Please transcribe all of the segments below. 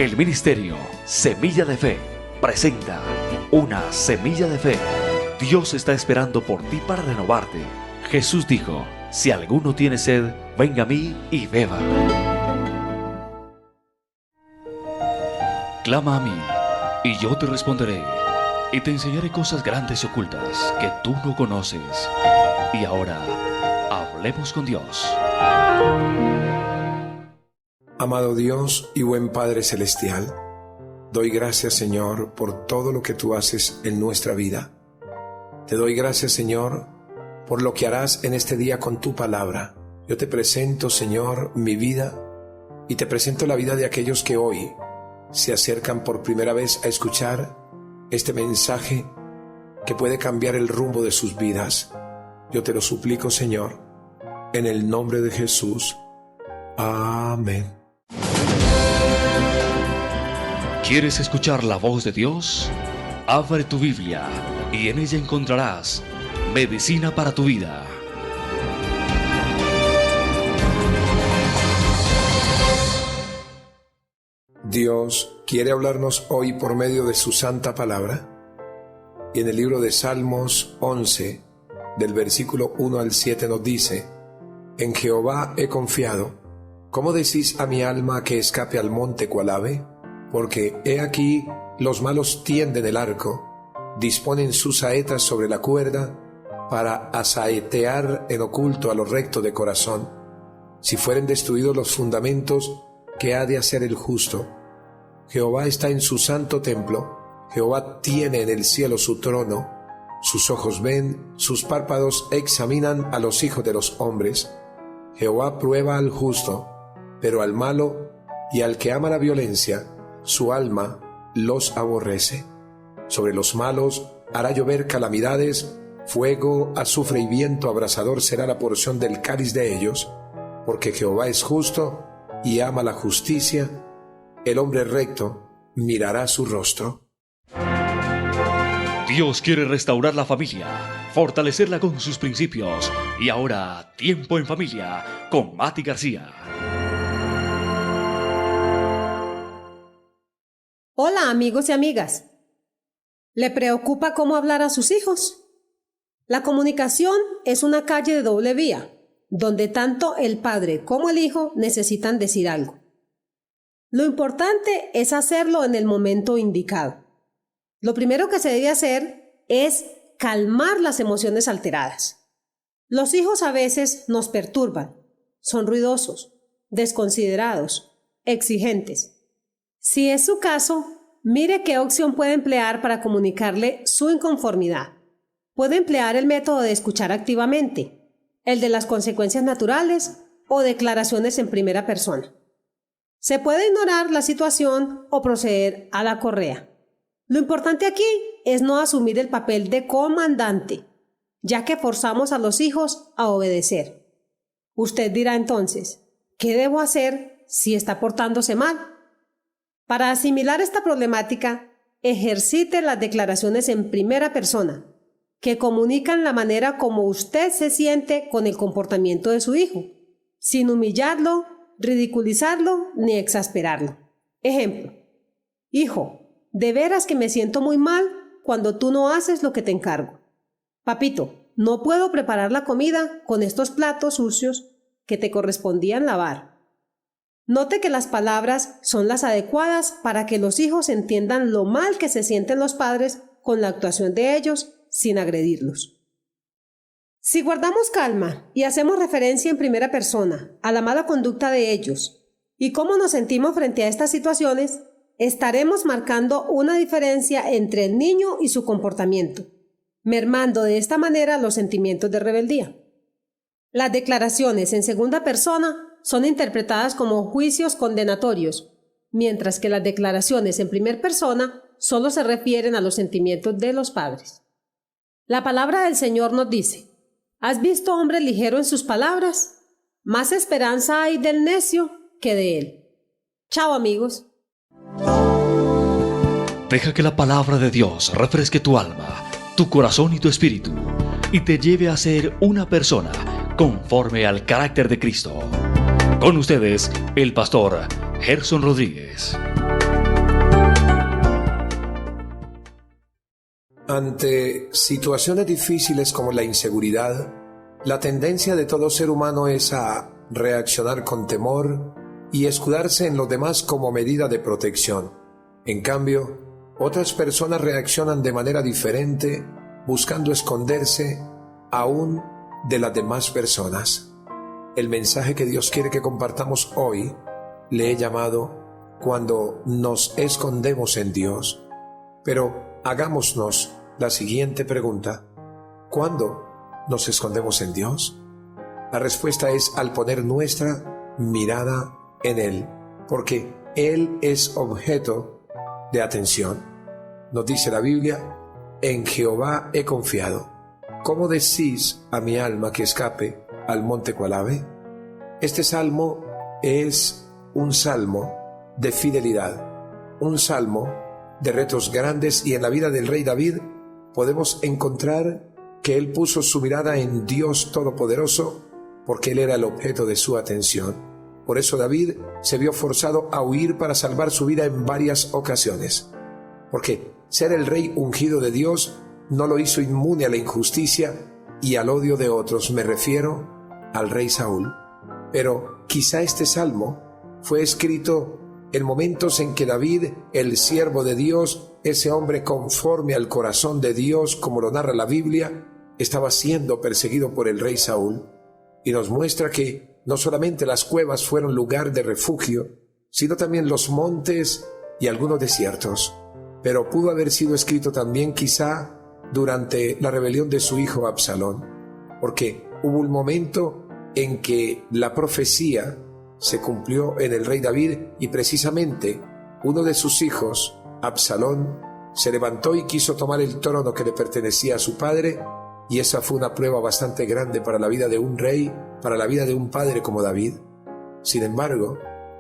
El ministerio Semilla de Fe presenta Una Semilla de Fe. Dios está esperando por ti para renovarte. Jesús dijo: si alguno tiene sed, venga a mí y beba. Clama a mí, y yo te responderé, y te enseñaré cosas grandes y ocultas que tú no conoces. Y ahora, hablemos con Dios. Amado Dios y buen Padre Celestial, doy gracias, Señor, por todo lo que tú haces en nuestra vida. Te doy gracias, Señor, por lo que harás en este día con tu palabra. Yo te presento, Señor, mi vida, y te presento la vida de aquellos que hoy se acercan por primera vez a escuchar este mensaje que puede cambiar el rumbo de sus vidas. Yo te lo suplico, Señor, en el nombre de Jesús. Amén. ¿Quieres escuchar la voz de Dios? Abre tu Biblia y en ella encontrarás medicina para tu vida. Dios quiere hablarnos hoy por medio de su santa palabra. Y en el libro de Salmos 11, del versículo 1 al 7 nos dice: En Jehová he confiado. ¿Cómo decís a mi alma que escape al monte cual ave? Porque he aquí los malos tienden el arco, disponen sus saetas sobre la cuerda, para asaetear en oculto a lo recto de corazón. Si fueren destruidos los fundamentos, ¿qué ha de hacer el justo? Jehová está en su santo templo, Jehová tiene en el cielo su trono, sus ojos ven, sus párpados examinan a los hijos de los hombres. Jehová prueba al justo, pero al malo y al que ama la violencia, su alma los aborrece. Sobre los malos hará llover calamidades, fuego, azufre y viento abrasador será la porción del cáliz de ellos, porque Jehová es justo y ama la justicia, el hombre recto mirará su rostro. Dios quiere restaurar la familia, fortalecerla con sus principios. Y ahora, Tiempo en Familia con Mati García. Hola amigos y amigas. ¿Le preocupa cómo hablar a sus hijos? La comunicación es una calle de doble vía, donde tanto el padre como el hijo necesitan decir algo. Lo importante es hacerlo en el momento indicado. Lo primero que se debe hacer es calmar las emociones alteradas. Los hijos a veces nos perturban, son ruidosos, desconsiderados, exigentes. Si es su caso, mire qué opción puede emplear para comunicarle su inconformidad. Puede emplear el método de escuchar activamente, el de las consecuencias naturales o declaraciones en primera persona. Se puede ignorar la situación o proceder a la correa. Lo importante aquí es no asumir el papel de comandante, ya que forzamos a los hijos a obedecer. Usted dirá entonces, ¿qué debo hacer si está portándose mal? Para asimilar esta problemática, ejercite las declaraciones en primera persona, que comunican la manera como usted se siente con el comportamiento de su hijo, sin humillarlo, ridiculizarlo ni exasperarlo. Ejemplo: hijo, de veras que me siento muy mal cuando tú no haces lo que te encargo. Papito, no puedo preparar la comida con estos platos sucios que te correspondían lavar. Note que las palabras son las adecuadas para que los hijos entiendan lo mal que se sienten los padres con la actuación de ellos sin agredirlos. Si guardamos calma y hacemos referencia en primera persona a la mala conducta de ellos y cómo nos sentimos frente a estas situaciones, estaremos marcando una diferencia entre el niño y su comportamiento, mermando de esta manera los sentimientos de rebeldía. Las declaraciones en segunda persona son interpretadas como juicios condenatorios, mientras que las declaraciones en primera persona solo se refieren a los sentimientos de los padres. La palabra del Señor nos dice: ¿has visto hombre ligero en sus palabras? Más esperanza hay del necio que de él. Chao amigos. Deja que la palabra de Dios refresque tu alma, tu corazón y tu espíritu, y te lleve a ser una persona conforme al carácter de Cristo. Con ustedes, el pastor Gerson Rodríguez. Ante situaciones difíciles como la inseguridad, la tendencia de todo ser humano es a reaccionar con temor y escudarse en los demás como medida de protección. En cambio, otras personas reaccionan de manera diferente, buscando esconderse aún de las demás personas. El mensaje que Dios quiere que compartamos hoy le he llamado Cuando nos escondemos en Dios. Pero hagámonos la siguiente pregunta: ¿cuándo nos escondemos en Dios? La respuesta es al poner nuestra mirada en Él, porque Él es objeto de atención. Nos dice la Biblia: en Jehová he confiado. ¿Cómo decís a mi alma que escape al monte cual ave? Este salmo es un salmo de fidelidad, un salmo de retos grandes, y en la vida del rey David podemos encontrar que él puso su mirada en Dios Todopoderoso porque él era el objeto de su atención. Por eso David se vio forzado a huir para salvar su vida en varias ocasiones, porque ser el rey ungido de Dios no lo hizo inmune a la injusticia y al odio de otros. Me refiero al rey Saúl. Pero quizá este salmo fue escrito en momentos en que David, el siervo de Dios, ese hombre conforme al corazón de Dios, como lo narra la Biblia, estaba siendo perseguido por el rey Saúl, y nos muestra que no solamente las cuevas fueron lugar de refugio, sino también los montes y algunos desiertos. Pero pudo haber sido escrito también quizá durante la rebelión de su hijo Absalón, porque hubo un momento en que la profecía se cumplió en el rey David, y precisamente uno de sus hijos, Absalón, se levantó y quiso tomar el trono que le pertenecía a su padre, y esa fue una prueba bastante grande para la vida de un rey, para la vida de un padre como David. Sin embargo,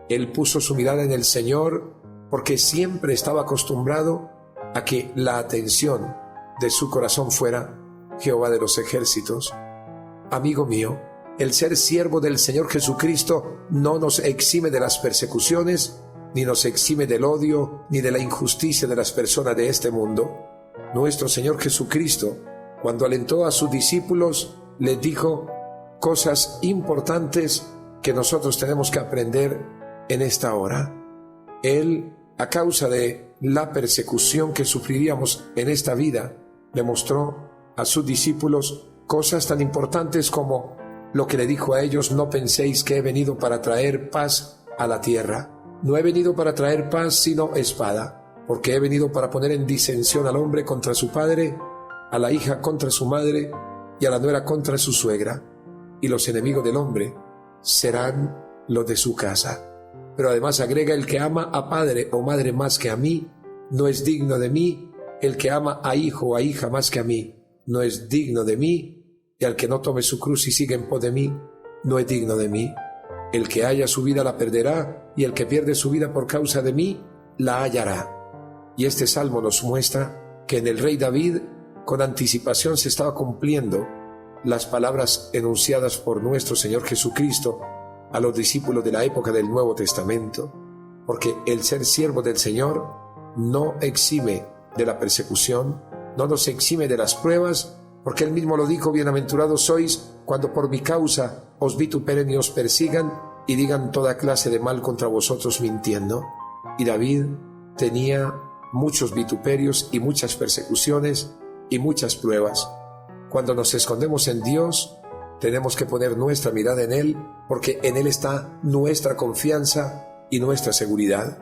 él puso su mirada en el Señor porque siempre estaba acostumbrado a que la atención de su corazón fuera Jehová de los ejércitos. Amigo mío, el ser siervo del Señor Jesucristo no nos exime de las persecuciones, ni nos exime del odio, ni de la injusticia de las personas de este mundo. Nuestro Señor Jesucristo, cuando alentó a sus discípulos, les dijo cosas importantes que nosotros tenemos que aprender en esta hora. Él, a causa de la persecución que sufriríamos en esta vida, le mostró a sus discípulos cosas tan importantes como lo que le dijo a ellos: no penséis que he venido para traer paz a la tierra. No he venido para traer paz sino espada, porque he venido para poner en disensión al hombre contra su padre, a la hija contra su madre y a la nuera contra su suegra, y los enemigos del hombre serán los de su casa. Pero además agrega: el que ama a padre o madre más que a mí, no es digno de mí. El que ama a hijo o a hija más que a mí, no es digno de mí. Y al que no tome su cruz y siga en pos de mí, no es digno de mí. El que halla su vida la perderá, y el que pierde su vida por causa de mí, la hallará. Y este salmo nos muestra que en el rey David, con anticipación se estaba cumpliendo las palabras enunciadas por nuestro Señor Jesucristo a los discípulos de la época del Nuevo Testamento, porque el ser siervo del Señor no exime de la persecución, no nos exime de las pruebas, porque él mismo lo dijo: bienaventurados sois cuando por mi causa os vituperen y os persigan y digan toda clase de mal contra vosotros mintiendo. Y David tenía muchos vituperios y muchas persecuciones y muchas pruebas. Cuando nos escondemos en Dios, tenemos que poner nuestra mirada en Él, porque en Él está nuestra confianza y nuestra seguridad.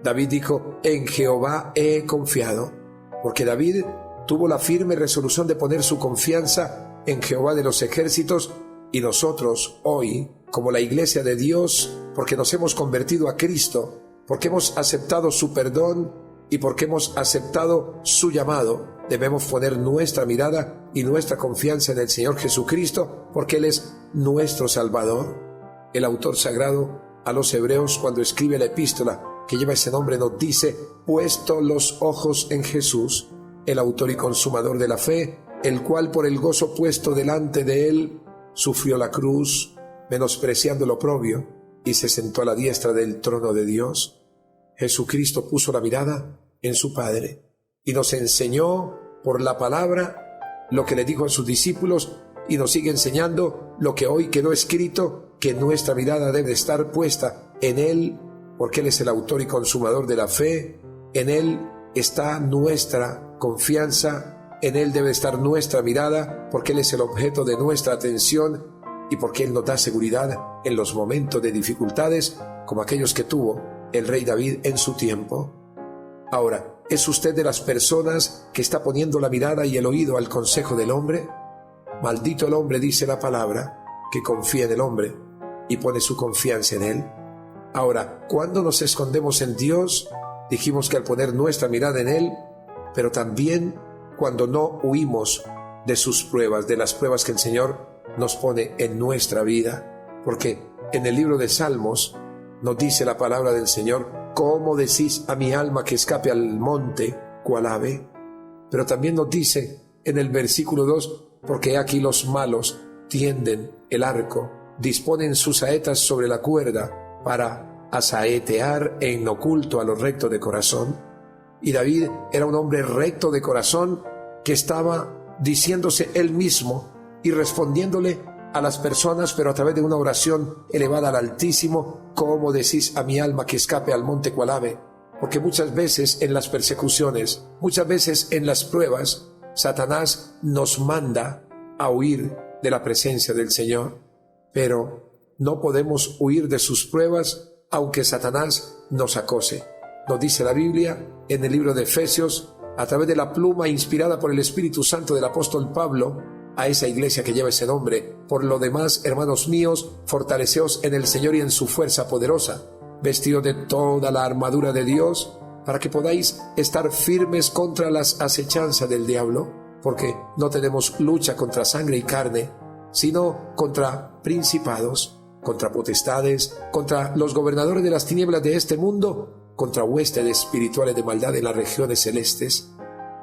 David dijo: en Jehová he confiado, porque David tuvo la firme resolución de poner su confianza en Jehová de los ejércitos, y nosotros hoy, como la iglesia de Dios, porque nos hemos convertido a Cristo, porque hemos aceptado su perdón y porque hemos aceptado su llamado, debemos poner nuestra mirada y nuestra confianza en el Señor Jesucristo, porque Él es nuestro Salvador. El autor sagrado a los Hebreos, cuando escribe la epístola que lleva ese nombre, nos dice: puesto los ojos en Jesús, el autor y consumador de la fe, el cual por el gozo puesto delante de él sufrió la cruz, menospreciando el oprobio, y se sentó a la diestra del trono de Dios. Jesucristo puso la mirada en su Padre y nos enseñó por la palabra lo que le dijo a sus discípulos y nos sigue enseñando lo que hoy quedó escrito, que nuestra mirada debe estar puesta en Él, porque Él es el autor y consumador de la fe. En Él está nuestra confianza, en Él debe estar nuestra mirada, porque Él es el objeto de nuestra atención y porque Él nos da seguridad en los momentos de dificultades como aquellos que tuvo el rey David en su tiempo. Ahora, ¿es usted de las personas que está poniendo la mirada y el oído al consejo del hombre? Maldito el hombre, dice la palabra, que confía en el hombre y pone su confianza en él. Ahora, ¿cuándo nos escondemos en Dios? Dijimos que al poner nuestra mirada en Él, pero también cuando no huimos de sus pruebas, de las pruebas que el Señor nos pone en nuestra vida. Porque en el libro de Salmos nos dice la palabra del Señor: ¿cómo decís a mi alma que escape al monte cual ave? Pero también nos dice en el versículo 2: porque aquí los malos tienden el arco, disponen sus saetas sobre la cuerda para asaetear en oculto a los rectos de corazón. Y David era un hombre recto de corazón que estaba diciéndose él mismo y respondiéndole a las personas, pero a través de una oración elevada al Altísimo: ¿cómo decís a mi alma que escape al monte cual ave? Porque muchas veces en las persecuciones, muchas veces en las pruebas, Satanás nos manda a huir de la presencia del Señor, pero no podemos huir de sus pruebas aunque Satanás nos acose. Nos dice la Biblia en el libro de Efesios, a través de la pluma inspirada por el Espíritu Santo del apóstol Pablo, a esa iglesia que lleva ese nombre: por lo demás, hermanos míos, fortaleceos en el Señor y en su fuerza poderosa, vestidos de toda la armadura de Dios, para que podáis estar firmes contra las acechanzas del diablo, porque no tenemos lucha contra sangre y carne, sino contra principados, contra potestades, contra los gobernadores de las tinieblas de este mundo, contra huestes espirituales de maldad en las regiones celestes.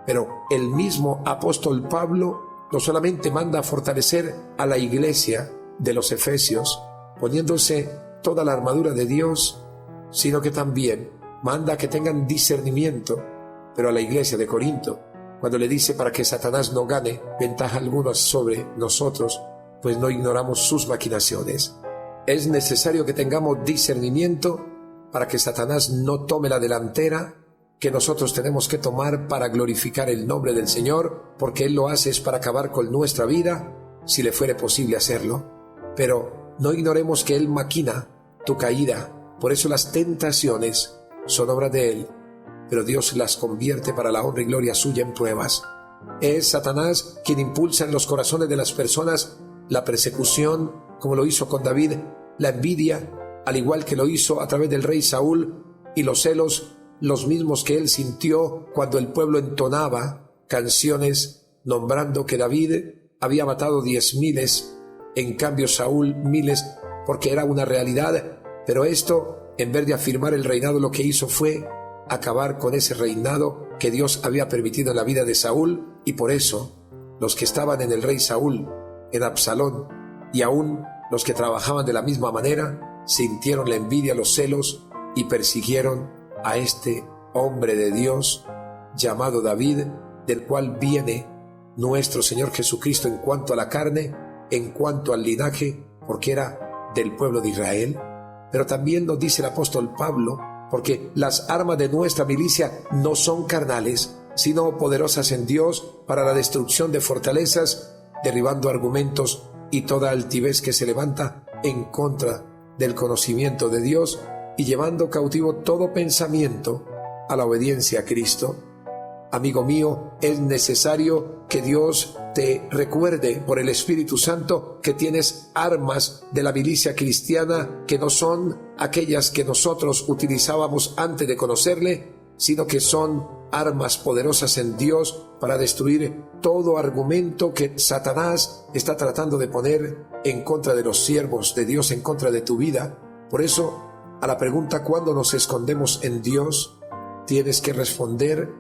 Pero el mismo apóstol Pablo no solamente manda a fortalecer a la iglesia de los Efesios, poniéndose toda la armadura de Dios, sino que también manda a que tengan discernimiento, pero a la iglesia de Corinto, cuando le dice para que Satanás no gane ventaja alguna sobre nosotros, pues no ignoramos sus maquinaciones. Es necesario que tengamos discernimiento para que Satanás no tome la delantera que nosotros tenemos que tomar para glorificar el nombre del Señor, porque Él lo hace es para acabar con nuestra vida, si le fuere posible hacerlo. Pero no ignoremos que Él maquina tu caída, por eso las tentaciones son obra de Él, pero Dios las convierte para la honra y gloria suya en pruebas. Es Satanás quien impulsa en los corazones de las personas la persecución, como lo hizo con David, la envidia, al igual que lo hizo a través del rey Saúl, y los celos, los mismos que él sintió cuando el pueblo entonaba canciones nombrando que David había matado 10,000, en cambio Saúl miles, porque era una realidad. Pero esto, en vez de afirmar el reinado, lo que hizo fue acabar con ese reinado que Dios había permitido en la vida de Saúl. Y por eso los que estaban en el rey Saúl, en Absalón, y aún los que trabajaban de la misma manera, sintieron la envidia, los celos, y persiguieron a este hombre de Dios llamado David, del cual viene nuestro Señor Jesucristo en cuanto a la carne, en cuanto al linaje, porque era del pueblo de Israel. Pero también nos dice el apóstol Pablo: porque las armas de nuestra milicia no son carnales, sino poderosas en Dios para la destrucción de fortalezas, derribando argumentos y toda altivez que se levanta en contra del conocimiento de Dios, y llevando cautivo todo pensamiento a la obediencia a Cristo. Amigo mío, es necesario que Dios te recuerde por el Espíritu Santo que tienes armas de la milicia cristiana que no son aquellas que nosotros utilizábamos antes de conocerle, sino que son armas poderosas en Dios para destruir todo argumento que Satanás está tratando de poner en contra de los siervos de Dios, en contra de tu vida. Por eso, a la pregunta ¿cuándo nos escondemos en Dios?, tienes que responder: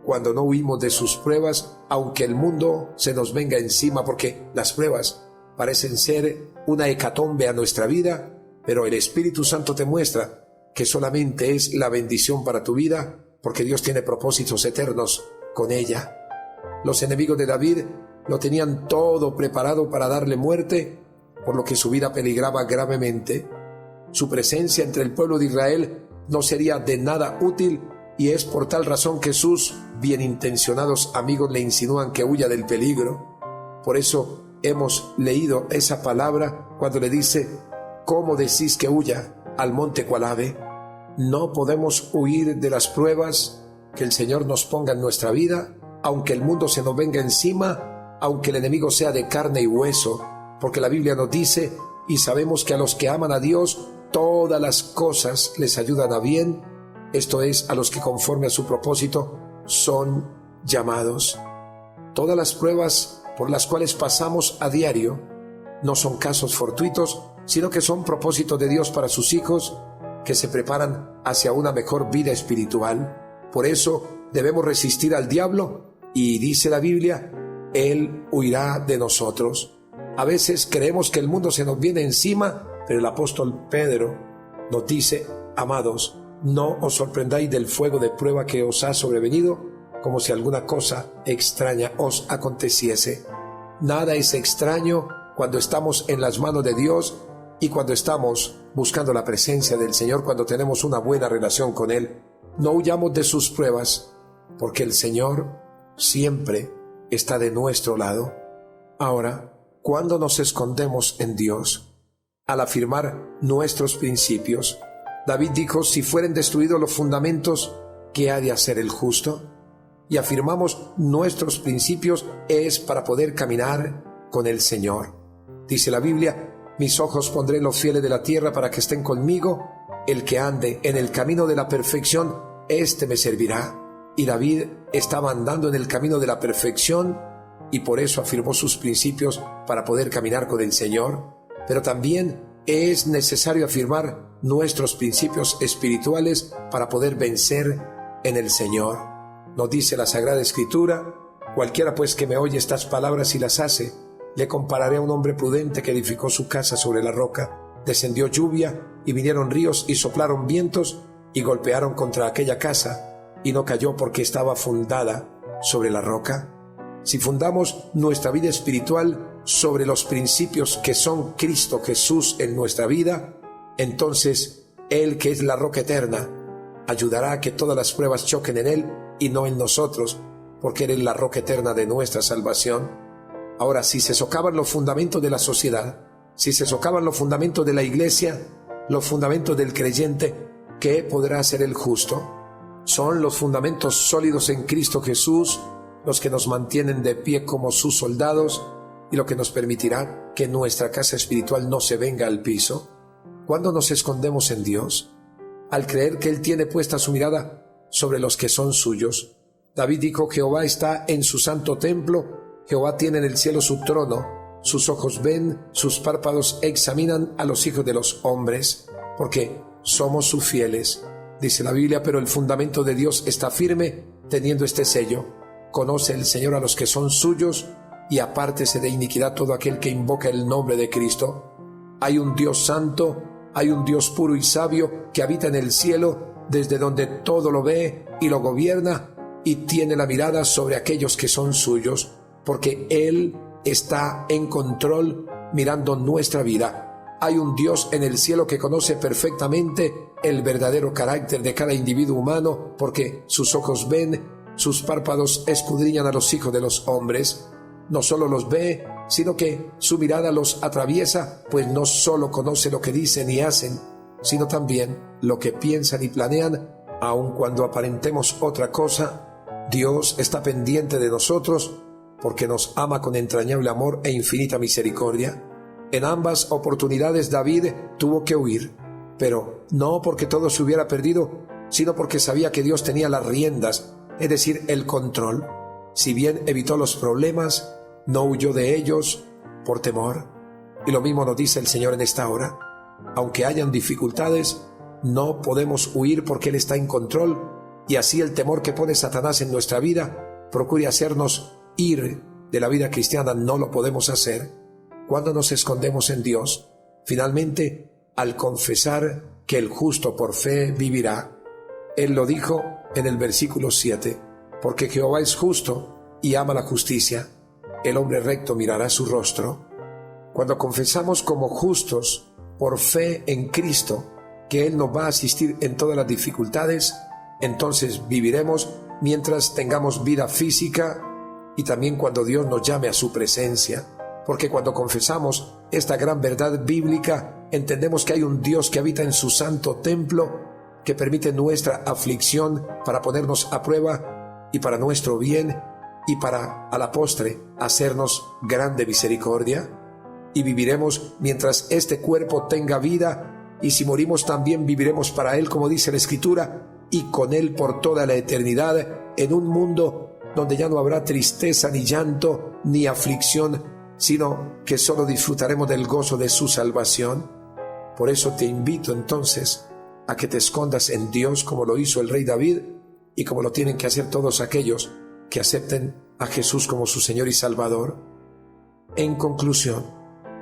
cuando no huimos de sus pruebas, aunque el mundo se nos venga encima, porque las pruebas parecen ser una hecatombe a nuestra vida, pero el Espíritu Santo te muestra que solamente es la bendición para tu vida, porque Dios tiene propósitos eternos con ella. Los enemigos de David lo tenían todo preparado para darle muerte, por lo que su vida peligraba gravemente. Su presencia entre el pueblo de Israel no sería de nada útil, y es por tal razón que sus bienintencionados amigos le insinúan que huya del peligro. Por eso hemos leído esa palabra cuando le dice: ¿cómo decís que huya al monte cual ave? No podemos huir de las pruebas que el Señor nos ponga en nuestra vida, aunque el mundo se nos venga encima, aunque el enemigo sea de carne y hueso, porque la Biblia nos dice, y sabemos que a los que aman a Dios, todas las cosas les ayudan a bien, esto es, a los que conforme a su propósito son llamados. Todas las pruebas por las cuales pasamos a diario no son casos fortuitos, sino que son propósitos de Dios para sus hijos que se preparan hacia una mejor vida espiritual. Por eso debemos resistir al diablo y dice la Biblia, él huirá de nosotros. A veces creemos que el mundo se nos viene encima, pero el apóstol Pedro nos dice: amados, no os sorprendáis del fuego de prueba que os ha sobrevenido, como si alguna cosa extraña os aconteciese. Nada es extraño cuando estamos en las manos de Dios y cuando estamos buscando la presencia del Señor, cuando tenemos una buena relación con Él. No huyamos de sus pruebas, porque el Señor siempre está de nuestro lado. Ahora, ¿cuándo nos escondemos en Dios? Al afirmar nuestros principios. David dijo: si fueren destruidos los fundamentos, ¿qué ha de hacer el justo? Y afirmamos nuestros principios es para poder caminar con el Señor. Dice la Biblia: mis ojos pondré en los fieles de la tierra para que estén conmigo. El que ande en el camino de la perfección, éste me servirá. Y David estaba andando en el camino de la perfección y por eso afirmó sus principios para poder caminar con el Señor. Pero también es necesario afirmar nuestros principios espirituales para poder vencer en el Señor. Nos dice la Sagrada Escritura: cualquiera pues que me oye estas palabras y las hace, le compararé a un hombre prudente que edificó su casa sobre la roca. Descendió lluvia y vinieron ríos y soplaron vientos y golpearon contra aquella casa, y no cayó porque estaba fundada sobre la roca. Si fundamos nuestra vida espiritual sobre los principios que son Cristo Jesús en nuestra vida, entonces Él, que es la roca eterna, ayudará a que todas las pruebas choquen en Él y no en nosotros, porque Él es la roca eterna de nuestra salvación. Ahora, si se socavan los fundamentos de la sociedad, si se socavan los fundamentos de la iglesia, los fundamentos del creyente, ¿qué podrá hacer el justo? Son los fundamentos sólidos en Cristo Jesús los que nos mantienen de pie como sus soldados y lo que nos permitirá que nuestra casa espiritual no se venga al piso. ¿Cuándo nos escondemos en Dios? Al creer que Él tiene puesta su mirada sobre los que son suyos. David dijo: Jehová está en su santo templo, Jehová tiene en el cielo su trono, sus ojos ven, sus párpados examinan a los hijos de los hombres, porque somos sus fieles. Dice la Biblia: pero el fundamento de Dios está firme, teniendo este sello: conoce el Señor a los que son suyos, y apártese de iniquidad todo aquel que invoca el nombre de Cristo. Hay un Dios santo, hay un Dios puro y sabio que habita en el cielo, desde donde todo lo ve y lo gobierna, y tiene la mirada sobre aquellos que son suyos, porque Él está en control mirando nuestra vida. Hay un Dios en el cielo que conoce perfectamente el verdadero carácter de cada individuo humano, porque sus ojos ven, sus párpados escudriñan a los hijos de los hombres. No solo los ve, sino que su mirada los atraviesa, pues no solo conoce lo que dicen y hacen, sino también lo que piensan y planean. Aun cuando aparentemos otra cosa, Dios está pendiente de nosotros, porque nos ama con entrañable amor e infinita misericordia. En ambas oportunidades David tuvo que huir, pero no porque todo se hubiera perdido, sino porque sabía que Dios tenía las riendas, es decir, el control. Si bien evitó los problemas, no huyó de ellos por temor. Y lo mismo nos dice el Señor en esta hora. Aunque hayan dificultades, no podemos huir porque Él está en control, y así el temor que pone Satanás en nuestra vida procure hacernos ir de la vida cristiana no lo podemos hacer. Cuando nos escondemos en Dios, finalmente, al confesar que el justo por fe vivirá. Él lo dijo en el versículo 7, porque Jehová es justo y ama la justicia, el hombre recto mirará su rostro. Cuando confesamos como justos por fe en Cristo que Él nos va a asistir en todas las dificultades, entonces viviremos mientras tengamos vida física y también cuando Dios nos llame a su presencia. Porque cuando confesamos esta gran verdad bíblica, entendemos que hay un Dios que habita en su santo templo, que permite nuestra aflicción para ponernos a prueba y para nuestro bien y para, a la postre, hacernos grande misericordia. Y viviremos mientras este cuerpo tenga vida, y si morimos también viviremos para Él, como dice la Escritura, y con Él por toda la eternidad, en un mundo donde ya no habrá tristeza, ni llanto, ni aflicción, sino que solo disfrutaremos del gozo de su salvación. Por eso te invito entonces a que te escondas en Dios como lo hizo el rey David y como lo tienen que hacer todos aquellos que acepten a Jesús como su Señor y Salvador. En conclusión,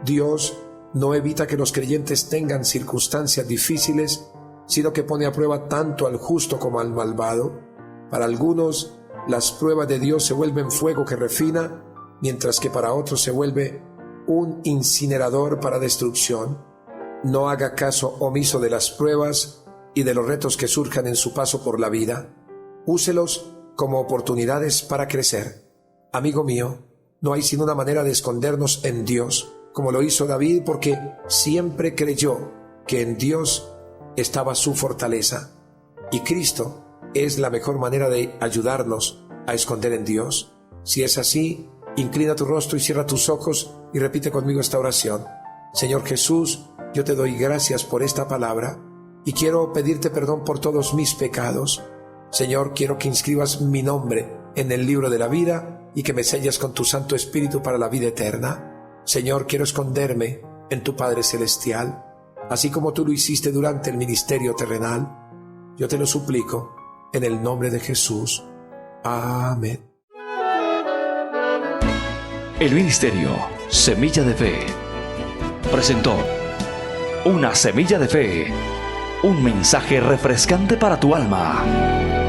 Dios no evita que los creyentes tengan circunstancias difíciles, sino que pone a prueba tanto al justo como al malvado. Para algunos, las pruebas de Dios se vuelven fuego que refina, mientras que para otros se vuelve un incinerador para destrucción. No haga caso omiso de las pruebas y de los retos que surjan en su paso por la vida. Úselos como oportunidades para crecer. Amigo mío, no hay sino una manera de escondernos en Dios, como lo hizo David, porque siempre creyó que en Dios estaba su fortaleza. Y Cristo es la mejor manera de ayudarnos a esconder en Dios. Si es así, inclina tu rostro y cierra tus ojos y repite conmigo esta oración. Señor Jesús, yo te doy gracias por esta palabra y quiero pedirte perdón por todos mis pecados. Señor, quiero que inscribas mi nombre en el libro de la vida y que me selles con tu Santo Espíritu para la vida eterna. Señor, quiero esconderme en tu Padre Celestial, así como tú lo hiciste durante el ministerio terrenal. Yo te lo suplico en el nombre de Jesús. Amén. El ministerio Semilla de Fe presentó Una Semilla de Fe, un mensaje refrescante para tu alma.